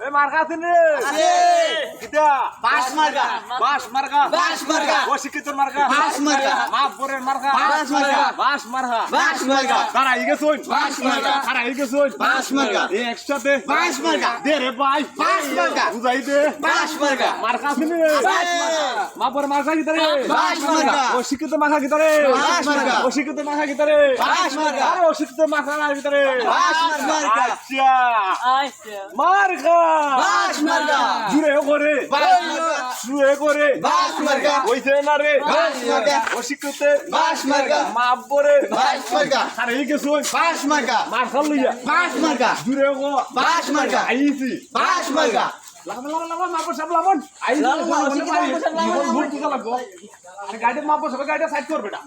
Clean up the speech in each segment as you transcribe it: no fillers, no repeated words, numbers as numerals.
এ মার্কা আছে রে আছে কিটা বাস মার্কা বাস মার্কা বাস মার্কা অশিক্ষিত মার্কা বাস মার্কা মাপপুরের মার্কা বাস মার্কা বাস মার্কা বাস মার্কা তারা ইগে শুন বাস মার্কা তারা ইগে শুন বাস মার্কা এ একসাথে বাস মার্কা দে রে ভাই বাস মার্কা বুঝাই দে বাস মার্কা মার্কা আছে রে বাস মার্কা মাপপুরের মার্কা কিটা রে বাস মার্কা অশিক্ষিত মার্কা কিটা রে বাস মার্কা অশিক্ষিত মার্কা কিটা রে বাস মার্কা আরে অশিক্ষিত মার্কা কিটা রে বাস মার্কা আচ্ছা মার্কা বাস মার্কা জুড়ে করে বাস মার্কা জুড়ে করে বাস মার্কা ওইছে না রে বাস মার্কা অশিক্ষিত বাস মার্কা মাপপুরে বাস মার্কা আরে এই কিছু বাস মার্কা মার্কা লইয়া বাস মার্কা জুড়ে গো বাস মার্কা আইছি বাস মার্কা লাগাম লাগাম লাগাম মাপর সব লাগাম আইছি ভুল কি লাগবো আরে গাড়ি মাপর সব গাড়ি সাইড কর বেটা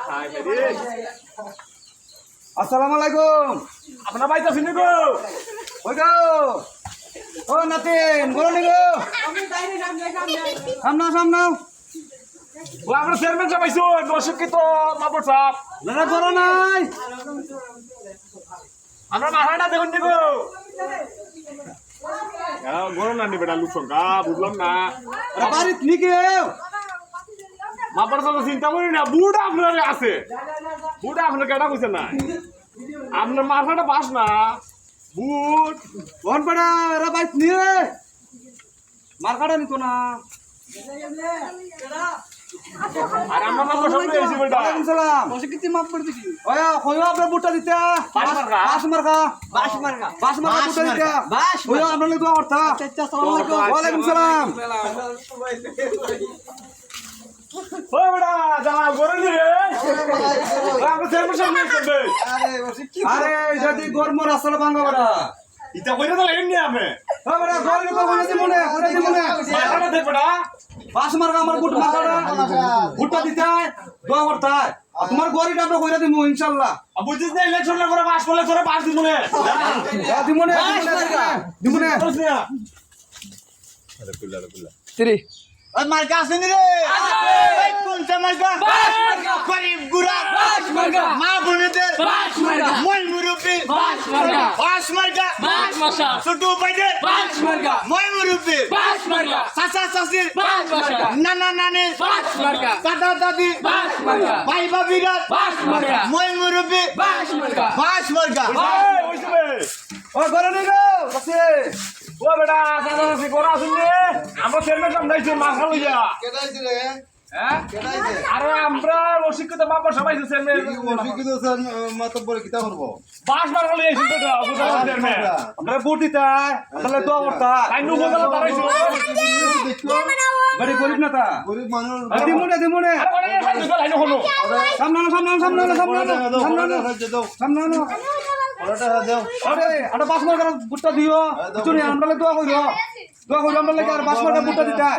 হাই রে আসসালামু আলাইকুম। আপনার ভাই তো শুনে গো ওই গো ও নাতিন বলো নি গো সামনাও সামনাও ও আমরা চেয়ারম্যান সাহেব আইছো অশিক্ষিত মাপর সাহেব লড়া করো নাই আমরা মাহাটা দেখুন নি গো গরম না নি বেটা লুসঙ্গা বুঝলাম না বাড়িত নিকে মাপার কথা চিন্তা করি না বুড়া আপনার আছে বুড়া আপনার কেটা কইছে না আপনার মাথাটা বাস না বুট কোন পড়া রে বাইত নিয়ে মার্কাটা নিতো না আর আমার মাথা সব এসে বেটা ওয়ালাইকুম সালাম অশিক্ষিত মাপ করে দিছি ওয়া কইও আপনার বুটটা দিতে বাস মার্কা? বাস মার্কা বাস মার্কা বাস মার্কা বুটটা দিতে বাস ওয়া আপনার লাগি দোয়া করতা আসসালামু আলাইকুম ওয়ালাইকুম সালাম ও বেটা দাঁড়া গরম নি রে আমরা চেয়ারম্যান সাহেব নিয়ে করবে আরে যদি গরম রাস্তা ভাঙা বড়া ইটা কইরা তো লাগেন নি আপনি ও বড়া গরম তো কোনে দিমনে মাথাটা দে বেটা বাস মার্কা আমার বুট মার্কাটা বুটটা দিতে দোয়া করতা তোমার গরিটা আমরা কইরা দিমু ইনশাআল্লাহ বুঝছিস না ইলেকশন না করে পাস করলে তোরে পাস দিমু নে দিমনে দিমনে ওই মার্কা আছে নি রে ওই কোনটা মার্কা বাস মার্কা গরিব গুড়া বাস মার্কা মা বোনেদের বাস মার্কা মই মুরব্বি বাস মার্কা বাস মার্কা বাস মার্কা ছোট ভাইদের বাস মার্কা মই মুরব্বি বাস মার্কা চাচা চাচির বাস মার্কা নানা নানির বাস মার্কা দাদা দাদি বাস মার্কা ভাই ভাবিরা বাস মার্কা মই মুরব্বি বাস মার্কা বাস মার্কা এই ওইছে বে ও গরম নি গো কাছে ও বেটা দাদা সে করা আসুন রে আমরা চেয়ারম্যান সাহেব নাইছে মাথা লইয়া কেদাইছে রে হ্যাঁ কেদাইছে আরে আমরা অশিক্ষিত মাপর সবাই চেয়ারম্যান অশিক্ষিত স্যার মাতব্বর কিতা করব বাস মারা লইয়া এসে বেটা বুঝা চেয়ারম্যান আমরা বুট দিতা আমরা দোয়া করতা তাই নু বুঝা দাঁড়াইছো বড় গরিব না তা গরিব মানুষ দিমনে আরে বলে এই সাইড লাইন হলো সামনে ওটা দাও আরে আটা বাস মার্কা বুটটা দিও কিছু নেই আমরা দোয়া কইরো আমরা লাগি আর বাস মার্কা বুটটা দিতা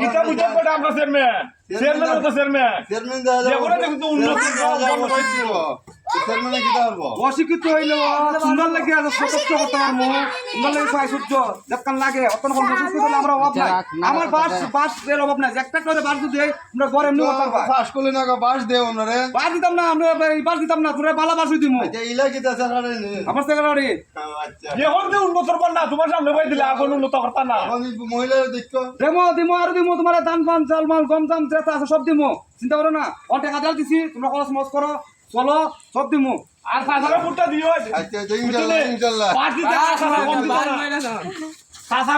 এটা বুঝা বেটা আমরা চেয়ারম্যান চেয়ারম্যান তো চেয়ারম্যান চেয়ারম্যান দাও যে ওরা কিন্তু উন্নতি চেয়ারম্যান কিতা করব অশিক্ষিত হইলে সুন্দর লাগে আর সতর্ক করতে পারবো সুন্দর লাগে পাই সূর্য যতক্ষণ লাগে অতক্ষণ অসুস্থ হলে আমরা অভাব নাই আমার বাস এর অভাব নাই একটা করে বাস যদি আমরা ঘরে এমনি করতে পারবা ফাঁস করলে না বাস দেও আমরা রে বাস দিতাম না আমরা বাস দিতাম না তোরা বালা বাস দিমু আচ্ছা ইলা কিতা স্যার রে আমার সেক্রেটারি আচ্ছা এখন যে উন্নতর পার না তোমার সামনে কই দিলে এখন উন্নত করতা না এখন মহিলারা দেখো দিমো আর দিমো তোমার ধান ফান চাল মাল গম জাম যেটা আছে সব দিমো চিন্তা করো না অনেক হাজার দিছি তোমরা খরচ মজ করো চলো সব দিমো আর সাসারা ফুটটা দিও আচ্ছা ইনশাআল্লাহ পার্টি দিতে আসা না কম দিতে না